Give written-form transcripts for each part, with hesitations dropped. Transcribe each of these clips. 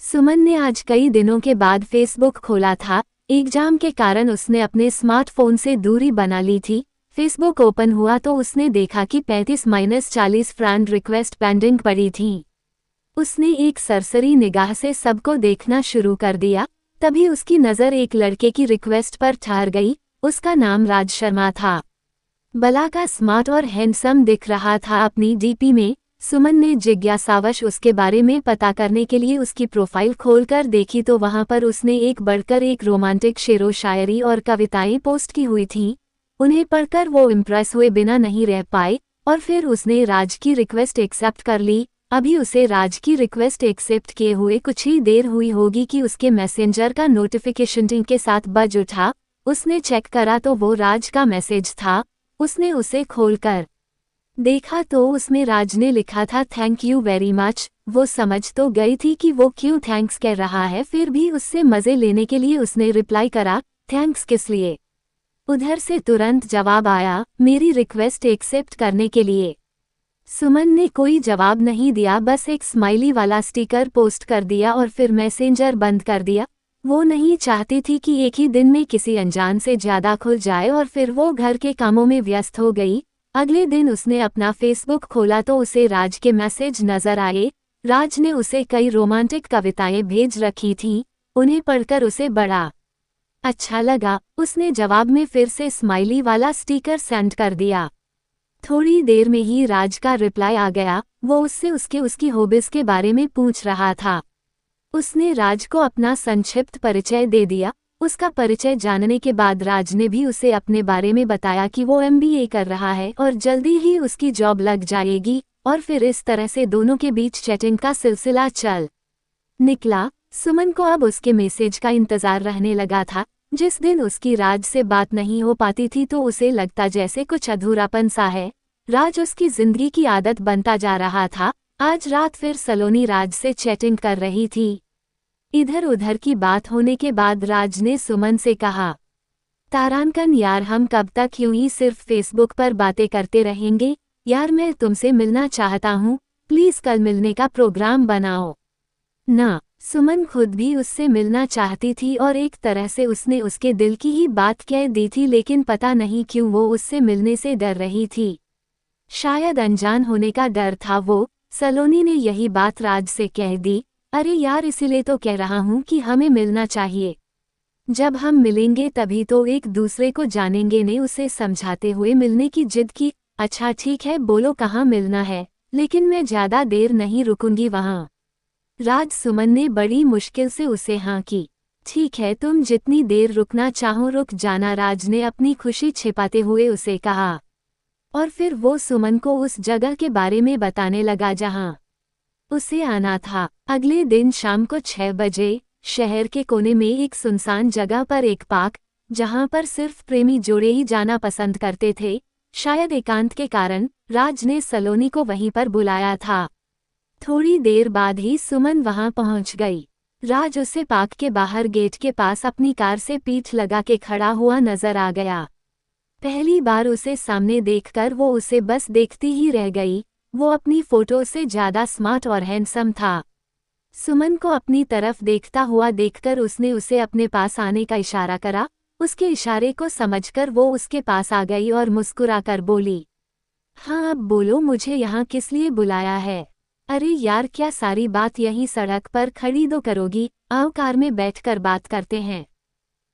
सुमन ने आज कई दिनों के बाद फेसबुक खोला था। एग्जाम के कारण उसने अपने स्मार्टफोन से दूरी बना ली थी। फेसबुक ओपन हुआ तो उसने देखा कि 35-40 फ्रेंड रिक्वेस्ट पेंडिंग पड़ी थी। उसने एक सरसरी निगाह से सबको देखना शुरू कर दिया। तभी उसकी नज़र एक लड़के की रिक्वेस्ट पर ठहर गई। उसका नाम राज शर्मा था। भला का स्मार्ट और हैंडसम दिख रहा था अपनी डीपी में। सुमन ने जिज्ञासावश उसके बारे में पता करने के लिए उसकी प्रोफाइल खोलकर देखी तो वहां पर उसने एक बढ़कर एक रोमांटिक शेरो शायरी और कविताएं पोस्ट की हुई थीं। उन्हें पढ़कर वो इम्प्रेस हुए बिना नहीं रह पाए और फिर उसने राज की रिक्वेस्ट एक्सेप्ट कर ली। अभी उसे राज की रिक्वेस्ट एक्सेप्ट किए हुए कुछ ही देर हुई होगी कि उसके मैसेंजर का नोटिफिकेशन टिंग के साथ बज उठा। उसने चेक करा तो वो राज का मैसेज था। उसने उसे खोलकर देखा तो उसमें राज ने लिखा था, थैंक यू वेरी मच। वो समझ तो गई थी कि वो क्यों थैंक्स कह रहा है, फिर भी उससे मज़े लेने के लिए उसने रिप्लाई करा, थैंक्स किस लिए। उधर से तुरंत जवाब आया, मेरी रिक्वेस्ट एक्सेप्ट करने के लिए। सुमन ने कोई जवाब नहीं दिया, बस एक स्माइली वाला स्टिकर पोस्ट कर दिया और फिर मैसेंजर बंद कर दिया। वो नहीं चाहती थी कि एक ही दिन में किसी अनजान से ज़्यादा खुल जाए और फिर वो घर के कामों में व्यस्त हो गई। अगले दिन उसने अपना फेसबुक खोला तो उसे राज के मैसेज नजर आए। राज ने उसे कई रोमांटिक कविताएं भेज रखी थीं। उन्हें पढ़कर उसे बड़ा अच्छा लगा। उसने जवाब में फिर से स्माइली वाला स्टिकर सेंड कर दिया। थोड़ी देर में ही राज का रिप्लाई आ गया। वो उससे उसकी हॉबीज के बारे में पूछ रहा था। उसने राज को अपना संक्षिप्त परिचय दे दिया। उसका परिचय जानने के बाद राज ने भी उसे अपने बारे में बताया कि वो MBA कर रहा है और जल्दी ही उसकी जॉब लग जाएगी। और फिर इस तरह से दोनों के बीच चैटिंग का सिलसिला चल निकला। सुमन को अब उसके मैसेज का इंतजार रहने लगा था। जिस दिन उसकी राज से बात नहीं हो पाती थी तो उसे लगता जैसे कुछ अधूरापन सा है। राज उसकी जिंदगी की आदत बनता जा रहा था। आज रात फिर सलोनी राज से चैटिंग कर रही थी। इधर उधर की बात होने के बाद राज ने सुमन से कहा, तारानकन यार, हम कब तक यूं ही सिर्फ फेसबुक पर बातें करते रहेंगे। यार मैं तुमसे मिलना चाहता हूँ, प्लीज कल मिलने का प्रोग्राम बनाओ ना। सुमन खुद भी उससे मिलना चाहती थी और एक तरह से उसने उसके दिल की ही बात कह दी थी, लेकिन पता नहीं क्यों वो उससे मिलने से डर रही थी। शायद अनजान होने का डर था वो। सलोनी ने यही बात राज से कह दी। अरे यार, इसीलिए तो कह रहा हूँ कि हमें मिलना चाहिए। जब हम मिलेंगे तभी तो एक दूसरे को जानेंगे, ने उसे समझाते हुए मिलने की जिद की। अच्छा ठीक है, बोलो कहाँ मिलना है, लेकिन मैं ज़्यादा देर नहीं रुकूंगी वहाँ। राज सुमन ने बड़ी मुश्किल से उसे हाँ की। ठीक है, तुम जितनी देर रुकना चाहो रुक जाना, राज ने अपनी खुशी छिपाते हुए उसे कहा। और फिर वो सुमन को उस जगह के बारे में बताने लगा जहाँ उसे आना था। अगले दिन शाम को 6 बजे शहर के कोने में एक सुनसान जगह पर एक पार्क, जहां पर सिर्फ प्रेमी जोड़े ही जाना पसंद करते थे। शायद एकांत के कारण राज ने सलोनी को वहीं पर बुलाया था। थोड़ी देर बाद ही सुमन वहां पहुंच गई। राज उसे पार्क के बाहर गेट के पास अपनी कार से पीठ लगा के खड़ा हुआ नजर आ गया। पहली बार उसे सामने देखकर वो उसे बस देखती ही रह गई। वो अपनी फोटो से ज्यादा स्मार्ट और हैंडसम था। सुमन को अपनी तरफ देखता हुआ देखकर उसने उसे अपने पास आने का इशारा करा। उसके इशारे को समझकर वो उसके पास आ गई और मुस्कुराकर बोली, हाँ अब बोलो, मुझे यहाँ किस लिए बुलाया है। अरे यार, क्या सारी बात यहीं सड़क पर खड़ी दो करोगी, आओ कार में बैठकर बात करते हैं।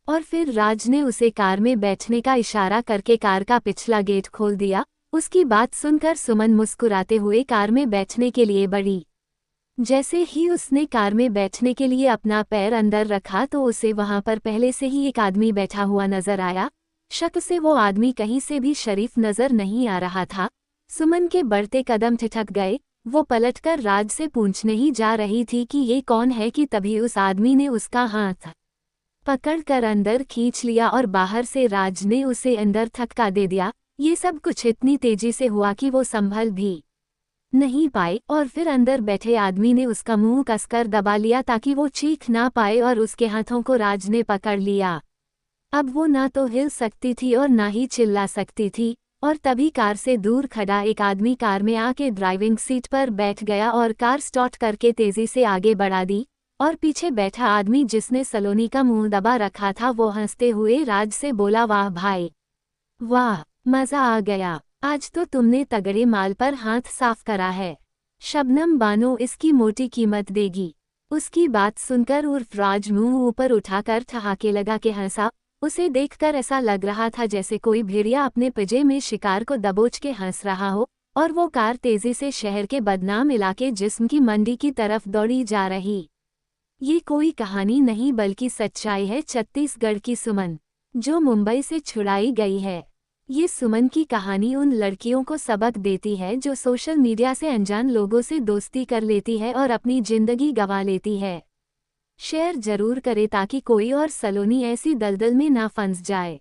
और फिर राज ने उसे कार में बैठने का इशारा करके कार का पिछला गेट खोल दिया। उसकी बात सुनकर सुमन मुस्कुराते हुए कार में बैठने के लिए बढ़ी। जैसे ही उसने कार में बैठने के लिए अपना पैर अंदर रखा तो उसे वहां पर पहले से ही एक आदमी बैठा हुआ नजर आया। शक से वो आदमी कहीं से भी शरीफ नजर नहीं आ रहा था। सुमन के बढ़ते कदम ठिठक गए। वो पलटकर राज से पूछने ही जा रही थी कि ये कौन है कि तभी उस आदमी ने उसका हाथ पकड़कर अंदर खींच लिया और बाहर से राज ने उसे अंदर धक्का दे दिया। ये सब कुछ इतनी तेजी से हुआ कि वो संभल भी नहीं पाए और फिर अंदर बैठे आदमी ने उसका मुंह कसकर दबा लिया ताकि वो चीख ना पाए और उसके हाथों को राज ने पकड़ लिया। अब वो ना तो हिल सकती थी और ना ही चिल्ला सकती थी। और तभी कार से दूर खड़ा एक आदमी कार में आके ड्राइविंग सीट पर बैठ गया और कार स्टार्ट करके तेजी से आगे बढ़ा दी। और पीछे बैठा आदमी जिसने सलोनी का मुंह दबा रखा था वो हंसते हुए राज से बोला, वाह भाई वाह, मजा आ गया, आज तो तुमने तगड़े माल पर हाथ साफ करा है। शबनम बानो इसकी मोटी कीमत देगी। उसकी बात सुनकर उर्फ राज मुंह ऊपर उठाकर ठहाके लगा के हंसा। उसे देखकर ऐसा लग रहा था जैसे कोई भेड़िया अपने पिंजरे में शिकार को दबोच के हंस रहा हो और वो कार तेजी से शहर के बदनाम इलाके जिस्म की मंडी की तरफ दौड़ी जा रही। ये कोई कहानी नहीं बल्कि सच्चाई है छत्तीसगढ़ की सुमन, जो मुंबई से छुड़ाई गई है। ये सुमन की कहानी उन लड़कियों को सबक देती है जो सोशल मीडिया से अनजान लोगों से दोस्ती कर लेती है और अपनी जिंदगी गंवा लेती है। शेयर जरूर करें ताकि कोई और सलोनी ऐसी दलदल में ना फंस जाए।